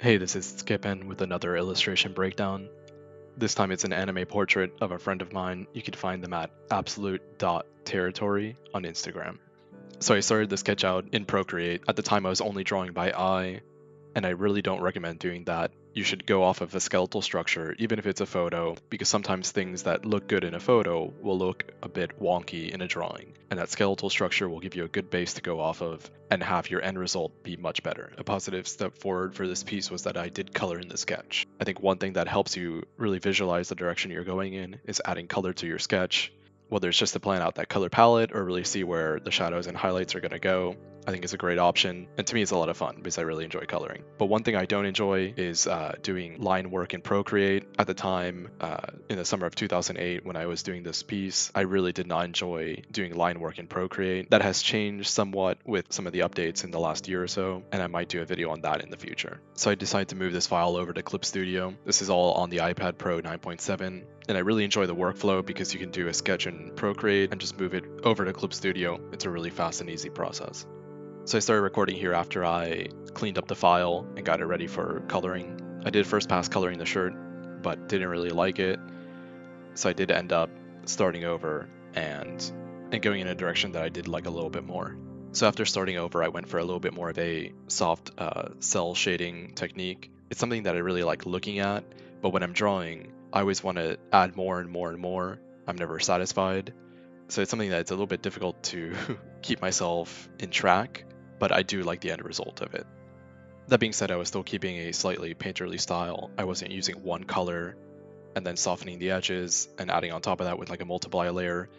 Hey, this is Skippin with another illustration breakdown. This time it's an anime portrait of a friend of mine. You can find them at absolute.territory on Instagram. So I started the sketch out in Procreate. At the time I was only drawing by eye, and I really don't recommend doing that. You should go off of a skeletal structure, even if it's a photo, because sometimes things that look good in a photo will look a bit wonky in a drawing, and that skeletal structure will give you a good base to go off of and have your end result be much better. A positive step forward for this piece was that I did color in the sketch. I think one thing that helps you really visualize the direction you're going in is adding color to your sketch, whether it's just to plan out that color palette or really see where the shadows and highlights are going to go. I think it's a great option, and to me it's a lot of fun because I really enjoy coloring. But one thing I don't enjoy is doing line work in Procreate. At the time, in the summer of 2008, when I was doing this piece, I really did not enjoy doing line work in Procreate. That has changed somewhat with some of the updates in the last year or so, and I might do a video on that in the future. So I decided to move this file over to Clip Studio. This is all on the iPad Pro 9.7. And I really enjoy the workflow because you can do a sketch in Procreate and just move it over to Clip Studio. It's a really fast and easy process. So I started recording here after I cleaned up the file and got it ready for coloring. I did first pass coloring the shirt, but didn't really like it. So I did end up starting over and going in a direction that I did like a little bit more. So after starting over, I went for a little bit more of a soft cell shading technique. It's something that I really like looking at, but when I'm drawing, I always want to add more and more and more. I'm never satisfied. So it's something that's a little bit difficult to keep myself in track, but I do like the end result of it. That being said, I was still keeping a slightly painterly style. I wasn't using one color and then softening the edges and adding on top of that with like a multiply layer.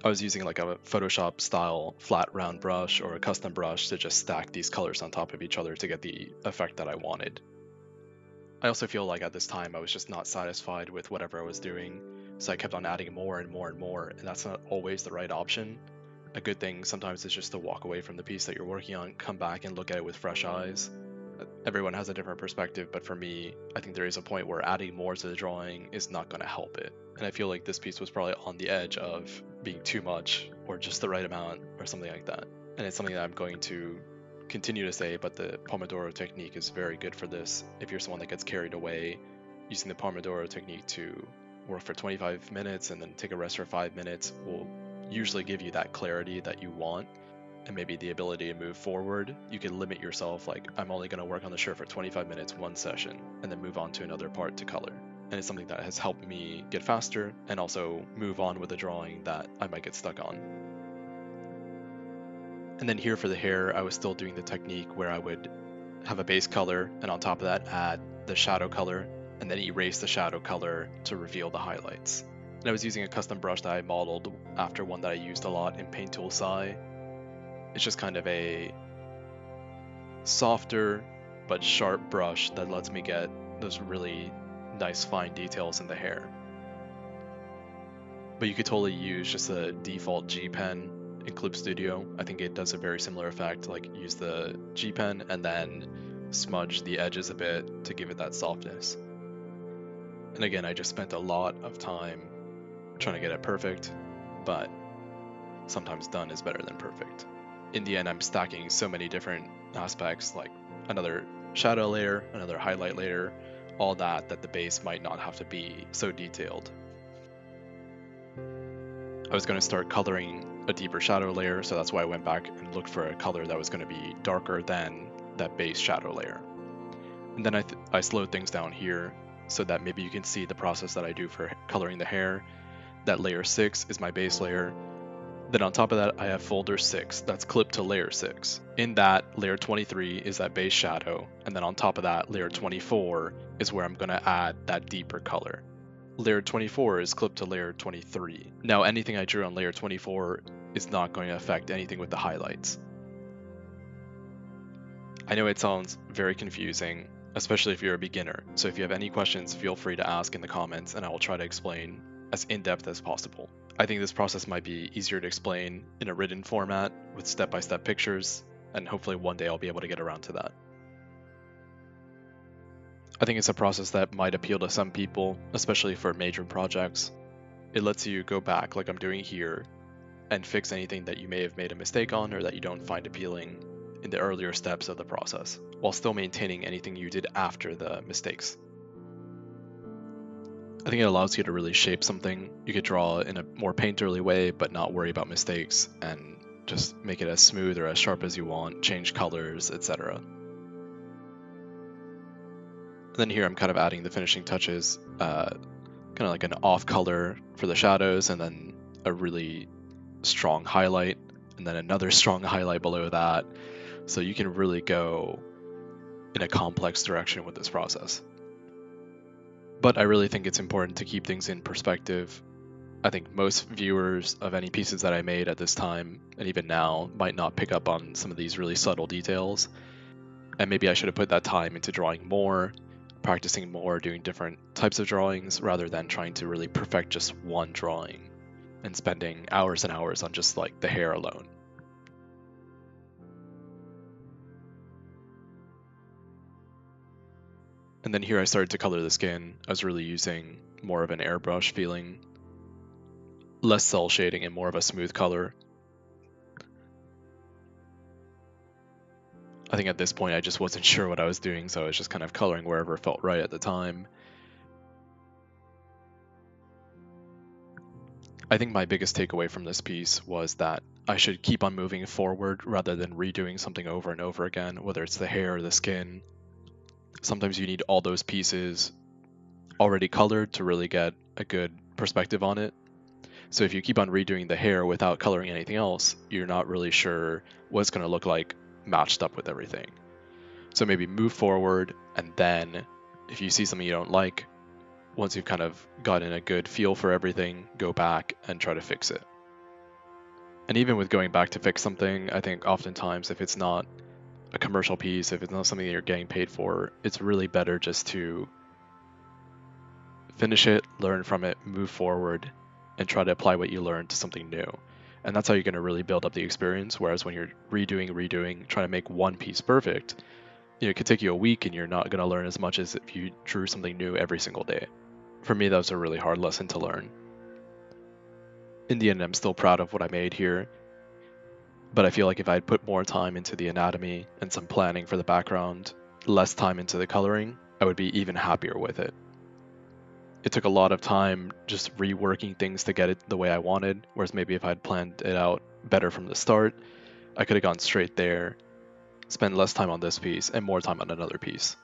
I was using like a Photoshop style flat round brush or a custom brush to just stack these colors on top of each other to get the effect that I wanted. I also feel like at this time I was just not satisfied with whatever I was doing, so I kept on adding more and more and more, and that's not always the right option. A good thing sometimes is just to walk away from the piece that you're working on, come back and look at it with fresh eyes. Everyone has a different perspective, but for me, I think there is a point where adding more to the drawing is not going to help it. And I feel like this piece was probably on the edge of being too much or just the right amount or something like that. And it's something that I'm going to continue to say, but the Pomodoro technique is very good for this. If you're someone that gets carried away, using the Pomodoro technique to work for 25 minutes and then take a rest for 5 minutes will usually give you that clarity that you want and maybe the ability to move forward. You can limit yourself, like, I'm only going to work on the shirt for 25 minutes, one session, and then move on to another part to color. And it's something that has helped me get faster and also move on with a drawing that I might get stuck on. And then here for the hair, I was still doing the technique where I would have a base color and on top of that add the shadow color and then erase the shadow color to reveal the highlights. And I was using a custom brush that I modeled after one that I used a lot in Paint Tool Sai. It's just kind of a softer but sharp brush that lets me get those really nice fine details in the hair. But you could totally use just a default G pen in Clip Studio. I think it does a very similar effect, like use the G pen and then smudge the edges a bit to give it that softness. And again, I just spent a lot of time trying to get it perfect, but sometimes done is better than perfect. In the end, I'm stacking so many different aspects, like another shadow layer, another highlight layer, all that the base might not have to be so detailed. I was going to start coloring a deeper shadow layer, so that's why I went back and looked for a color that was going to be darker than that base shadow layer. And then I slowed things down here so that maybe you can see the process that I do for coloring the hair. That layer 6 is my base layer. Then on top of that, I have folder 6, that's clipped to layer 6. In that, layer 23 is that base shadow, and then on top of that, layer 24 is where I'm going to add that deeper color. Layer 24 is clipped to layer 23. Now anything I drew on layer 24 is not going to affect anything with the highlights. I know it sounds very confusing, especially if you're a beginner, so if you have any questions, feel free to ask in the comments and I will try to explain as in-depth as possible. I think this process might be easier to explain in a written format with step-by-step pictures, and hopefully one day I'll be able to get around to that. I think it's a process that might appeal to some people, especially for major projects. It lets you go back, like I'm doing here, and fix anything that you may have made a mistake on or that you don't find appealing, in the earlier steps of the process, while still maintaining anything you did after the mistakes. I think it allows you to really shape something. You could draw in a more painterly way, but not worry about mistakes, and just make it as smooth or as sharp as you want, change colors, etc. Then here I'm kind of adding the finishing touches, kind of like an off color for the shadows, and then a really strong highlight, and then another strong highlight below that. So you can really go in a complex direction with this process. But I really think it's important to keep things in perspective. I think most viewers of any pieces that I made at this time, and even now, might not pick up on some of these really subtle details. And maybe I should have put that time into drawing more, practicing more, doing different types of drawings, rather than trying to really perfect just one drawing and spending hours and hours on just like the hair alone. And then here I started to color the skin. I was really using more of an airbrush feeling, less cell shading and more of a smooth color. I think at this point I just wasn't sure what I was doing, so I was just kind of coloring wherever it felt right at the time. I think my biggest takeaway from this piece was that I should keep on moving forward rather than redoing something over and over again, whether it's the hair or the skin. Sometimes you need all those pieces already colored to really get a good perspective on it. So if you keep on redoing the hair without coloring anything else, you're not really sure what it's going to look like matched up with everything. So maybe move forward, and then if you see something you don't like, once you've kind of gotten a good feel for everything, go back and try to fix it. And even with going back to fix something, I think oftentimes if it's not a commercial piece, if it's not something that you're getting paid for, it's really better just to finish it, learn from it, move forward, and try to apply what you learned to something new. And that's how you're going to really build up the experience. Whereas when you're redoing, trying to make one piece perfect, it could take you a week and you're not going to learn as much as if you drew something new every single day. For me, that was a really hard lesson to learn. In the end, I'm still proud of what I made here, but I feel like if I had put more time into the anatomy and some planning for the background, less time into the coloring, I would be even happier with it. It took a lot of time just reworking things to get it the way I wanted, whereas maybe if I'd planned it out better from the start, I could have gone straight there, spent less time on this piece and more time on another piece.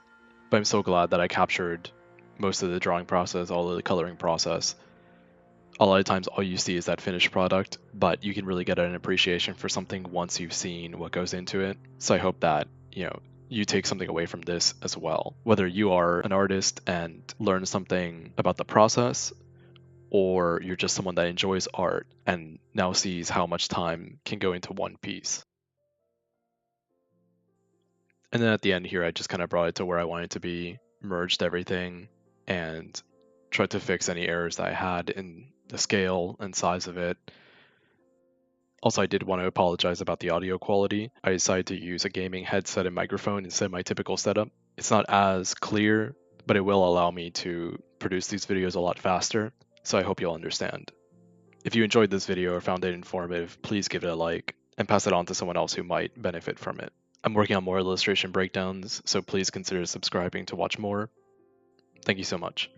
But I'm so glad that I captured most of the drawing process, all of the coloring process. A lot of times all you see is that finished product, but you can really get an appreciation for something once you've seen what goes into it. So I hope that, you take something away from this as well, whether you are an artist and learn something about the process, or you're just someone that enjoys art and now sees how much time can go into one piece. And then at the end here, I just kind of brought it to where I wanted it to be, merged everything, and tried to fix any errors that I had in the scale and size of it. Also, I did want to apologize about the audio quality. I decided to use a gaming headset and microphone instead of my typical setup. It's not as clear, but it will allow me to produce these videos a lot faster, so I hope you'll understand. If you enjoyed this video or found it informative, please give it a like and pass it on to someone else who might benefit from it. I'm working on more illustration breakdowns, so please consider subscribing to watch more. Thank you so much.